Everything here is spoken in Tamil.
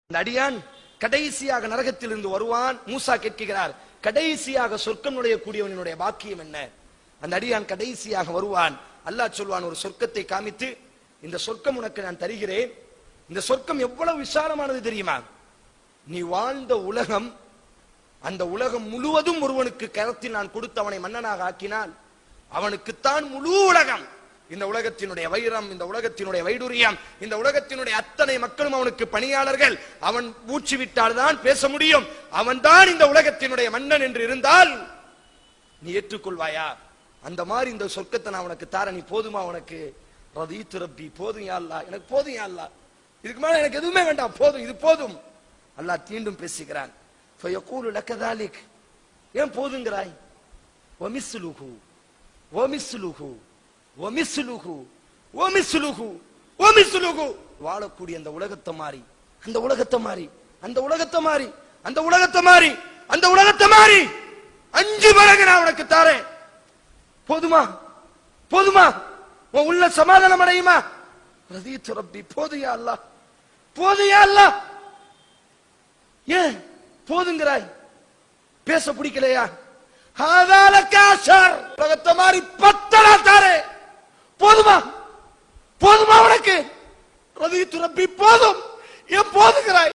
அந்த அடியான் கடைசியாக நரகத்தில் இருந்து வருவான். மூசா கேட்கிறார், கடைசியாக சொர்க்கம் நுழைய கூடியவனுடைய பாக்கியம் என்ன? அந்த அடியான் கடைசியாக வருவான். அல்லாஹ் சொல்வான், ஒரு சொர்க்கத்தை காமித்து, இந்த சொர்க்கம் உனக்கு நான் தருகிறேன். இந்த சொர்க்கம் எவ்வளவு விசாலமானது தெரியுமா? நீ வாழ்ந்த உலகம், அந்த உலகம் முழுவதும் ஒருவனுக்கு கரத்தில் நான் கொடுத்து அவனை மன்னனாக ஆக்கினால் அவனுக்குத்தான் முழு உலகம். இந்த உலகத்தினுடைய வைரம், இந்த உலகத்தினுடைய வைடூரியம், இந்த உலகத்தினுடைய அத்தனை மக்களும் அவனுக்கு பணியாளர்கள். அவன் மூச்சு விட்டால் தான் பேச முடியும். அவன் தான் இந்த உலகத்தினுடைய மன்னன் என்று இருந்தால் நீ ஏற்றுக்கொள்வாயா? அந்த மாதிரி இந்த சொர்க்கத்தை நான் உனக்கு தார, நீ போதுமா உனக்கு? ரதீத்து ரப்பி, போதும் யா அல்லாஹ், எனக்கு போதும் யா அல்லாஹ், இதுக்கு மேல எனக்கு எதுவுமே வேண்டாம், போதும், இது போதும். அல்லாஹ் மீண்டும் பேசுகிறான், ஃபயகூலு லக தாலிக், ஏன் போதுங்கிறாய்? வமிஸ்லுஹு வமிஸ்லுஹு வமிஸ்லுஹு வமிஸ்லுஹு வமிஸ்லுஹு, வாழக்கூடிய அந்த உலகத்தை மாறி, அந்த உலகத்தை மாறி, அந்த உலகத்தை மாறி, அந்த உலகத்தை மாறி, அந்த உலகத்தை மாறி 5 மடங்கு நான் உனக்கு தாரேன். போதுமா? போதுமா? உன் உள்ள சமாதானம் அடையுமா? ரதீத்து ரப்பி, போது யா அல்லாஹ், போது யா அல்லாஹ். ஏன் போதுங்கிறாய்? பேச பிடிக்கலையா? ஹாதால காஷர், உலகத்தை மாறி 10 தாரே. போதுமா? போதுமா உனக்கு? ரதீத்து ரப்பி, போதும். ஏன் போதுங்கிறாய்?